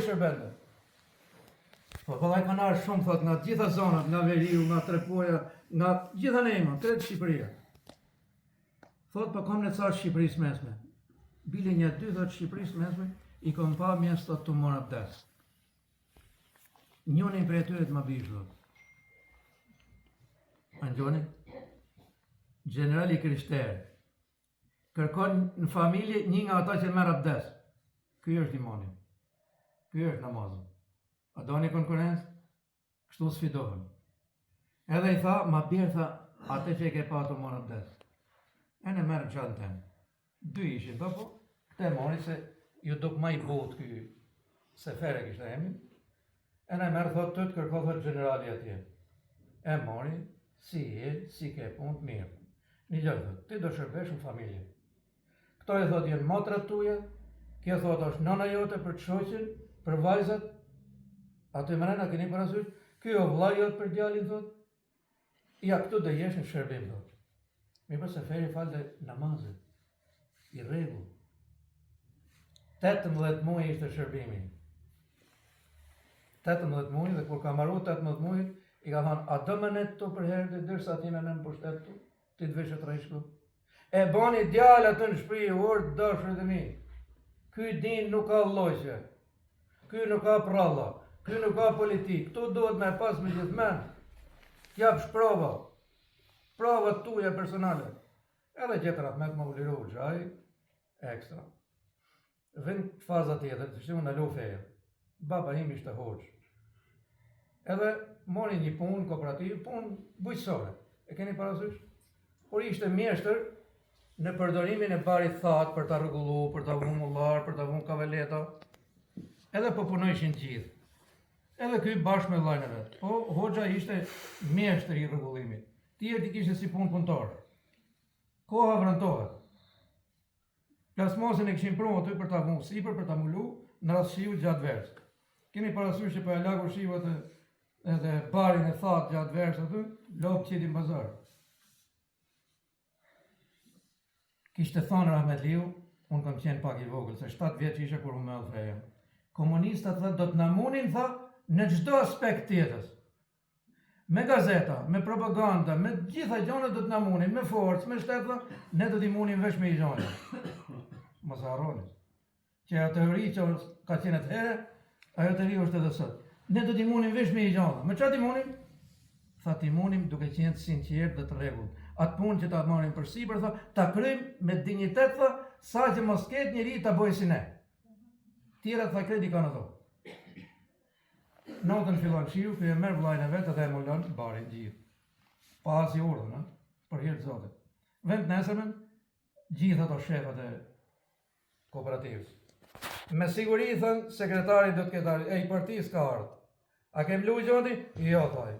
shërbende. Po vallai kanë ardhur shumë thot nga të gjitha zonat, nga Veriu, nga Trepoja, nga gjitha nejma, krejt Shqipëria. Thot po kam në ca Shqipërisë mesme. Bile një dy thot Shqipërisë mesme i kam pa mjes thot të mora abdes. Njënin prej atyre të më bish thot. Angjoni? Generali Krishterë. Kërkon në familje një nga ata që merr abdes. Ky është imani. Ky është namazin. A do një konkurencë? Kështu sfidohen. Edhe i tha, ma bjerë tha, atë që e ke pa të morë abdes. E në merë gjatë temë. Dy ishin, po, këte mori se ju duk ma i botë ky Sefere kishtë emin. E në merë thot të kërko thot generali atje. E mori, si e, si ke punë të mirë. Një gjallë thot, ti do shërbesh në familje. Këto e thot jenë motrat tuja, kjo thot është nana jote për të shoqin, për vajzat, aty mrena keni parasysh, kjo o vllai jot për djalin thot, ja këtu do jesh në shërbim thot. Mi për Seferi falë namazet, i rregull. 18 muaj ishte shërbimi. 18 muaj dhe kur ka marru 18 muaj, i ka thonë, a do më net të për herë dhe dërsa ti me në pushtet tu, ti të vishët rejshku. E bani djallë atë në shpri, orë dashër dhe mi. Ky din nuk ka lloqe, ky nuk ka pralla, ky nuk ka politik, këtu duhet me pas me gjithmen. T'jap shprova, provat tuja personale. Edhe tjetërat me të më vliru gjaj, ekstra. Vend faza tjetër, të shtimu në lu feje. Baba im ishte hoqë. Edhe mori një punë kooperativ, punë bujqësore. E keni parasysh? Por ishte mjeshtër në përdorimin e barit thatë për ta rregullu, për ta vënë mullar, për ta vënë kavaleta. Edhe po punojshin gjithë. Edhe ky bashkë me vllajën e vet. Po hoxha ishte mjeshtër i rregullimit. Tjerë kishte si punë punëtor. Koha vrëntohet. Plasmosin e kishin prunë aty për ta vënë sipër, për ta mulu në rast shiu gjatë verës. Keni parasysh që po e lagur shiu edhe barin e thatë gjatë verës aty, lop qetin bazar. Kishte thonë Rahmetliu, unë kam qenë pak i vogël, se 7 vjeç ishe kur u mell feja. Komunistat thë do të na munin tha në çdo aspekt tjetës. Me gazeta, me propaganda, me gjitha gjona do të na munin, me forcë, me shtetëlla, ne do t'i munin veç me i gjona. Mos harroni. Që ajo teori që ka qenë atëherë, ajo teori është edhe sot. Ne do t'i munin veç me i gjona. Me çfarë t'i munim? Tha t'i munim duke qenë sinqert dhe të rregullt. Atë punë që ta marrim përsipër, tha, ta kryjmë me dinjitet, tha, sa që mos ketë njeri ta bëjë si ne. Tjerat tha kredi kanë ato. Natën fillon shiu, kë e merr vllajën e vet dhe e mulon barin gjithë. Pa asnjë urdhër, për hir të Zotit. Vend nesërmen, gjithë ato shefat e kooperativës. Me siguri thënë, sekretari do të ketë ardhur, i partisë ka ardhur. A kem lu gjonti? Jo, thaj.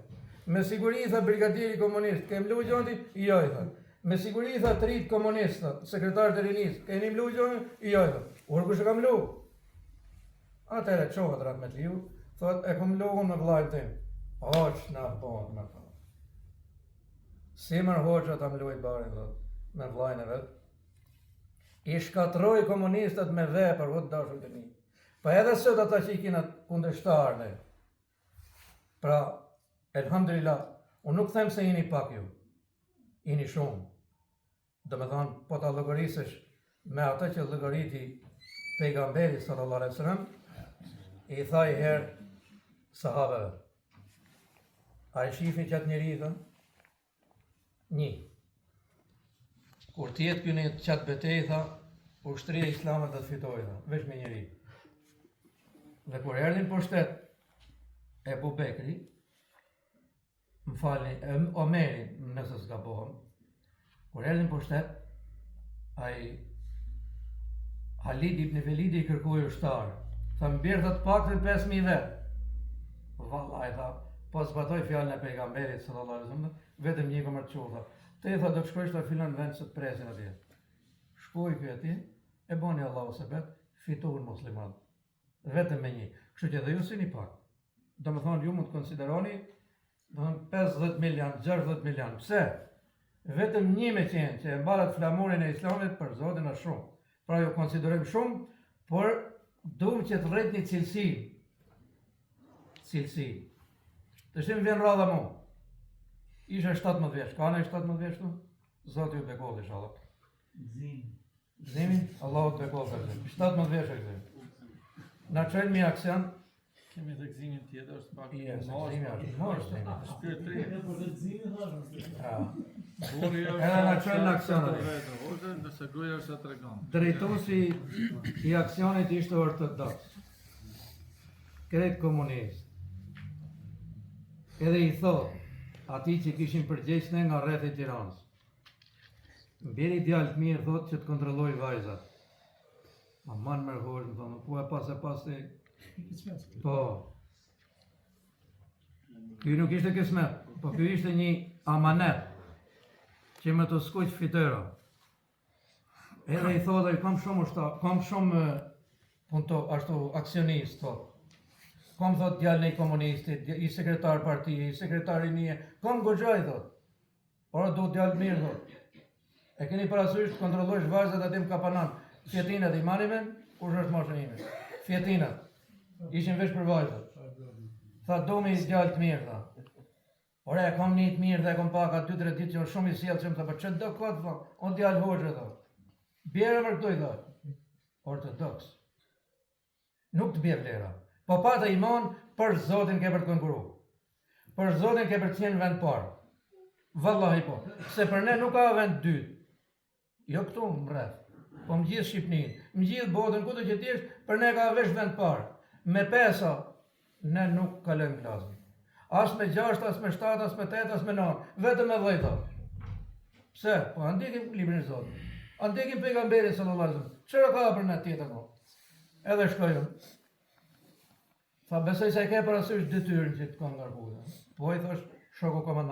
Me siguri tha brigadieri komunist, kem lu gjonti? Jo, i thënë. Me siguri tha trit komunist, sekretari të rinis, keni lu gjonti? Jo, i thënë. Ur kush e kam lu? Atëre çohet Rahmetliu, thot e kam lu unë me vllajën tim. Hoç na bon, më thon. Si më hoxha ta mloj barin thot, me vllajën e vet. I shkatroi komunistat me vepër, vot dashur të mi. Pa edhe sot ata që i kina kundërshtarë. Pra, elhamdulillah, unë nuk them se jeni pak ju, jeni shumë. Do me thonë, po ta llogarisësh me ata që llogariti pejgamberi sallallahu alaihi wasallam, i tha i herë sahabeve. A e shifni qatë njeri, i thënë? Një. Kur tjetë kënë qatë betej, tha, ushtria islamet dhe të fitoj, tha, veç me njeri. Dhe kur erdhin për shtet, Ebu Bekri, më falni, Omeri, nëse s'ka bohëm, kur erdhin për shtet, ai Halid ibn Velidi i kërkoi ushtar. Tha mbirë të paktën 5.000 vetë. Vallaj, tha, po zbatoj fjallën e pejgamberit sallallahu alaihi wasallam, vetëm një këmër të qurë, tha. Te i tha, do të shkojsh të filan vend se të presin atje. Shkoj kjo atje, e bani Allahu sebet, fituhën muslimat. Vetëm me një. Kështu që dhe ju si një pak. Do më thonë, ju mund të konsideroni, do më thonë 50 milion, 60 milion. Pse? Vetëm një me qenë që e mbarat flamurin e islamit për Zotin është shumë. Pra ju konsiderojmë shumë, por duhem që të rrit një cilësi cilësi. Të shtim vjen radha mu. Ishe 17 vjeç, ka ne 17 vjeç tu? Zoti ju bekoll inshallah. Zimi, Allahu të bekoll për zim. 17 vjeç e këthe. Na qenë mi aksion. Kemi dhe gëzimin tjetër, është pak Yes, gëzimi është, mos zimi. shpirtri. Ja. Burri është Edhe na qenë në aksion. vetëm, ndërsa gruaja është e tregon. Drejtuesi i aksionit ishte ortodoks. Krejt komunist. Edhe i thot ati që kishin përgjegjësne nga rreth e Tiranës. Mbjeri djalë të mirë thot që të kontrolloj vajzat. Ma manë mërhoj, më thonë, ku e pas të... Po. Ky nuk ishte kismet, po ky ishte një amanet që më të skuq fitera. Edhe i thotë, kam shumë punto, ashtu aksionist, thot. Kam thot djalë në i komunistit, i sekretar partije, i sekretar i nije, kam goxhaj, thot. Ora do djalë mirë, thot. E keni parasysh të kontrollosh vajzat atim kapanan, fjetinat i manimen, kush është moshën ime? Fjetinat. Ishin veç për vajzat. Tha, do me i djalë të mirë, tha. Ore, kam një të mirë dhe kom paka 2-3 ditë që është shumë i sjellë që më tha, për që do këtë, tha, o djalë hoxhë, tha. Bjerë më këtoj, tha. Ortodoks. Nuk të bjerë vlera. Po pata iman, për Zotin ke për të konkuru. Për Zotin ke për të qenë vend parë. Vallahi po. Se për ne nuk ka vend dytë. Jo këtu më rreth. Po më gjithë Shqipnin, më gjithë botën, ku të që t'jesh, për ne ka vesh vend parë. Me pesa, ne nuk kalojmë klasën. As me 6, as me 7, as me 8, as me 9, vetëm me 10. Pse? Po andikim librin e Zotit. Andikim pejgamberin sallallahu alaihi wasallam. Çfarë ka për ne tjetër po? Edhe shkojmë. Tha besoj se ke parasysh detyrën që të kam ngarkuar. Po i thash shoku komandant.